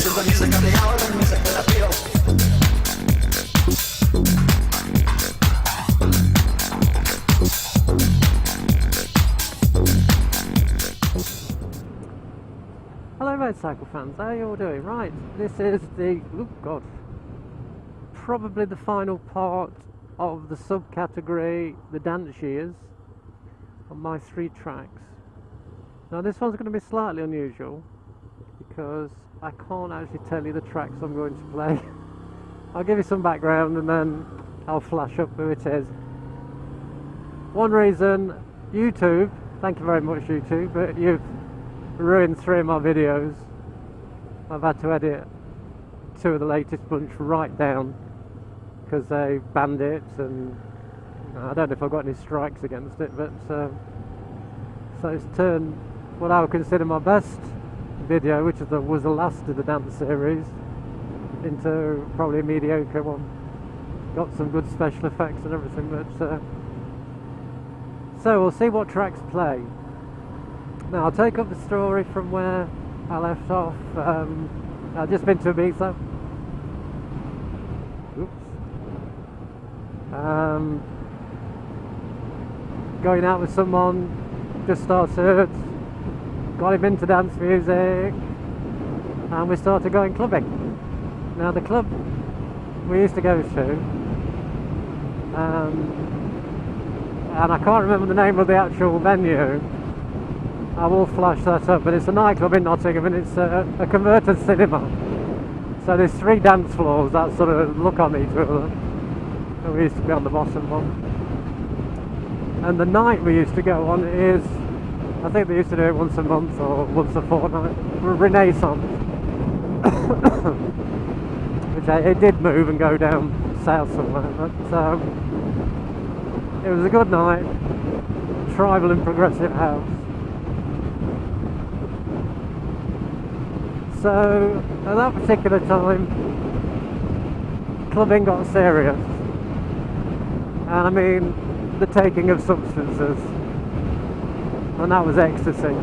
Hello motorcycle fans, how are you all doing? Right, this is the, oh god, probably the final part of the subcategory, the dance years, on my 3 tracks. Now this one's going to be slightly unusual because I can't actually tell you the tracks I'm going to play. I'll give you some background and then I'll flash up who it is. One reason, YouTube, thank you very much YouTube, but you've ruined 3 of my videos. I've had to edit 2 of the latest bunch right down because they banned it, and I don't know if I've got any strikes against it, but so it's turned what I would consider my best video, which was the last of the dance series, into probably a mediocre one. Got some good special effects and everything, but so we'll see what tracks play. Now I'll take up the story from where I left off. I've just been to Ibiza. Oops. Going out with someone, just started, got him into dance music, and we started going clubbing. Now the club we used to go to, and I can't remember the name of the actual venue. I will flash that up, but it's a nightclub in Nottingham and it's a converted cinema. So there's 3 dance floors that sort of look on each other. And we used to be on the bottom one. And the night we used to go on is, I think they used to do it once a month or once a fortnight, Renaissance. Which it did move and go down south somewhere, but it was a good night. Tribal and progressive house. So at that particular time, clubbing got serious, and I mean the taking of substances, and that was ecstasy.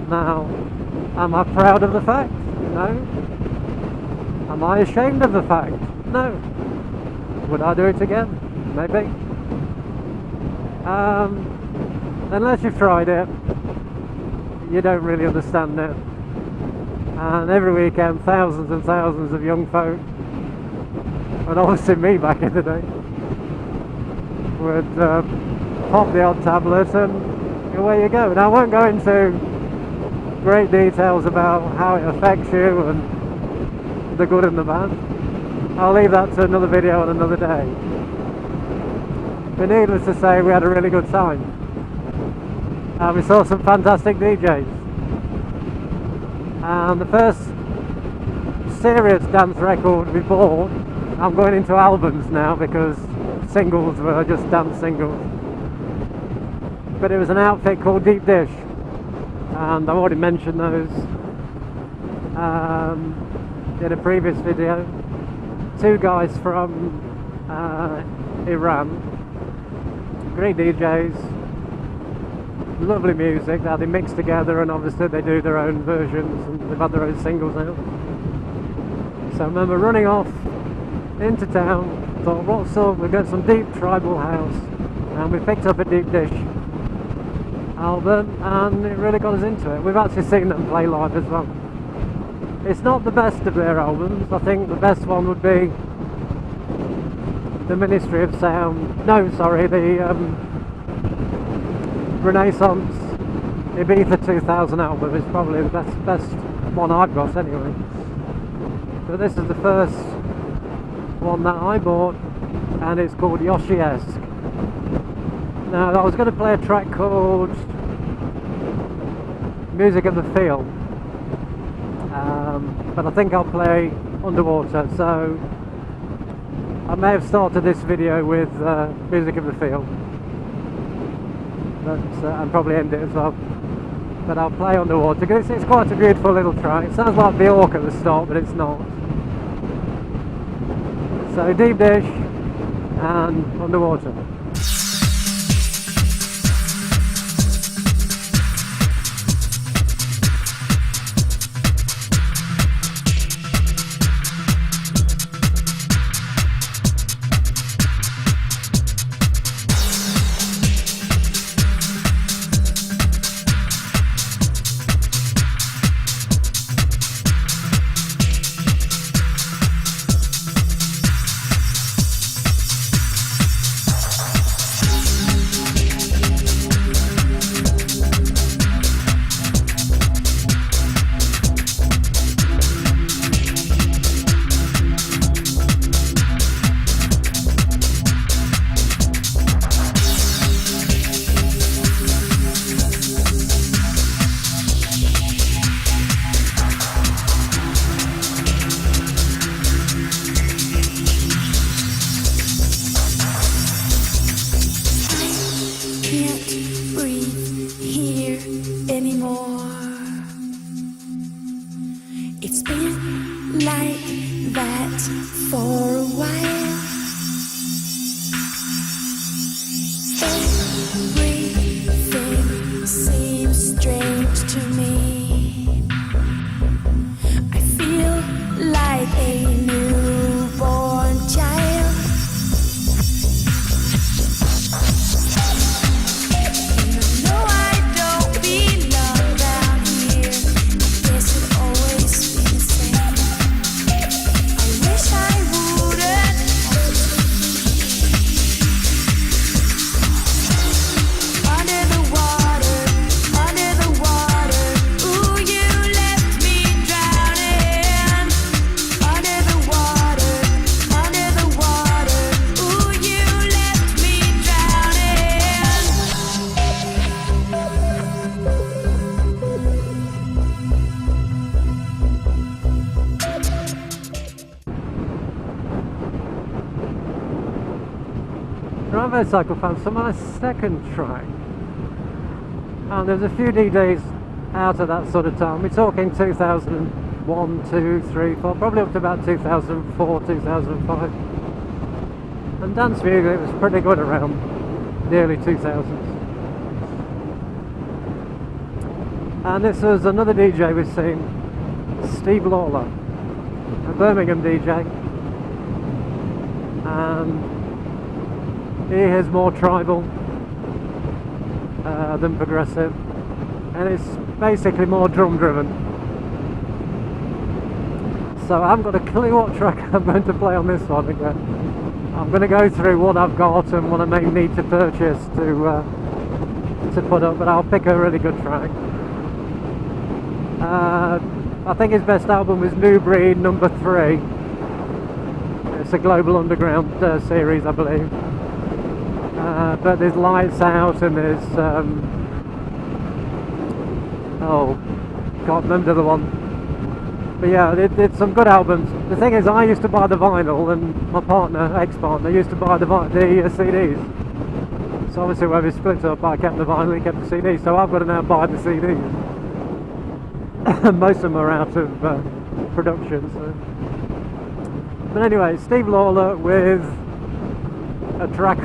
Now, am I proud of the fact? No. Am I ashamed of the fact? No. Would I do it again? Maybe. Unless you've tried it, you don't really understand it. And every weekend, thousands and thousands of young folk, and obviously me back in the day, would pop the odd tablet and away you go. Now I won't go into great details about how it affects you and the good and the bad. I'll leave that to another video on another day. But needless to say, we had a really good time. And we saw some fantastic DJs. And the first serious dance record we bought, I'm going into albums now because singles were just dance singles. But it was an outfit called Deep Dish, and I've already mentioned those in a previous video. 2 guys from Iran, great DJs. Lovely music that they mix together, and obviously they do their own versions and they've had their own singles out. So I remember running off into town, thought what's up, we've got some deep tribal house, and we picked up a Deep Dish album and it really got us into it. We've actually seen them play live as well. It's not the best of their albums. I think the best one would be the Ministry of Sound, no sorry, the Renaissance Ibiza 2000 album is probably the best one I've got anyway. But this is the first one that I bought, and it's called Yoshi-esque. Now I was going to play a track called Music of the Field, but I think I'll play Underwater, so I may have started this video with Music of the Field. But, and probably end it as well. But I'll play Underwater because it's quite a beautiful little track. It sounds like Bjork at the start, but it's not. So Deep Dish and Underwater. It's been like that for a while. Everything seems strange to me. I feel like a newborn child. And I know I don't belong down here. Guess it'd always be the same. I wish I wouldn't. Under the water, ooh, you left me drowning. Under the water, ooh, you left me drowning. Right, motorcycle fans, so my second track, and there's a few DJs out at that sort of time. We're talking 2001, 2, 3, 4, probably up to about 2004, 2005. And dance music was pretty good around the early 2000s. And this was another DJ we've seen, Steve Lawler, a Birmingham DJ. And he is more tribal than progressive, and it's basically more drum driven. So I haven't got a clue what track I'm going to play on this one again. I'm going to go through what I've got and what I may need to purchase to put up, but I'll pick a really good track. I think his best album was New Breed number 3. It's a Global Underground series, I believe. But there's Lights Out and there's oh, can't remember the one. But yeah, they did some good albums. The thing is, I used to buy the vinyl, and my partner, ex-partner, used to buy the CDs. So obviously when we split up, I kept the vinyl, he kept the CDs. So I've got to now buy the CDs. Most of them are out of production. So. But anyway, Steve Lawler with a track.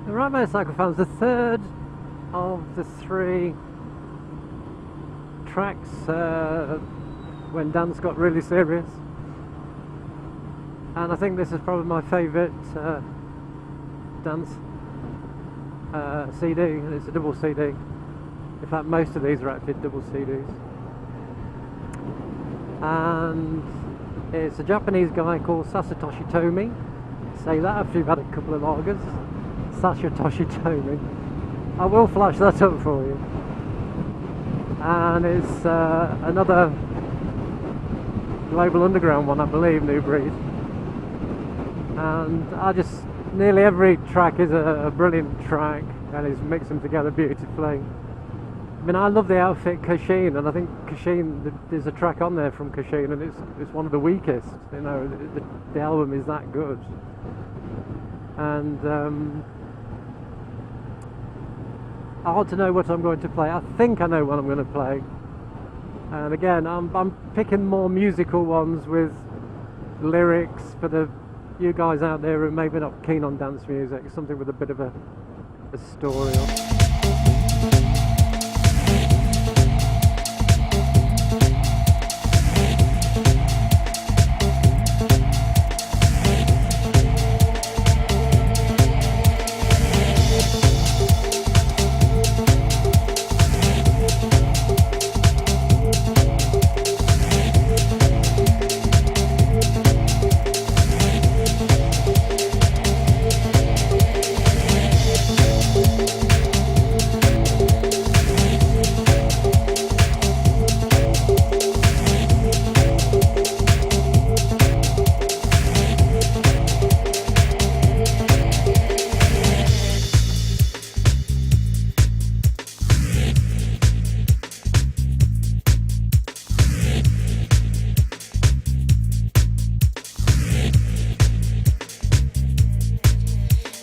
Right, motorcycle fans, the third of the 3 tracks when dance got really serious, and I think this is probably my favourite dance CD, and it's a double CD. In fact, most of these are actually double CDs, and it's a Japanese guy called Sasatoshi Tomi. Say that after you've had a couple of lagers. Sasatoshi Tomi. I will flash that up for you. And it's another Global Underground one, I believe, New Breed. And nearly every track is a brilliant track, and he's mixed them together beautifully. I mean, I love the outfit Kashin, and I think Kashin, there's a track on there from Kashin, and it's one of the weakest. You know, the album is that good. And hard to know what I'm going to play. I think I know what I'm going to play. And again, I'm picking more musical ones with lyrics for you guys out there who maybe not keen on dance music, something with a bit of a story.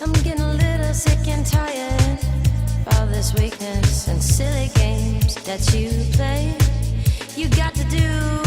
I'm getting a little sick and tired of all this weakness and silly games that you play. You got to do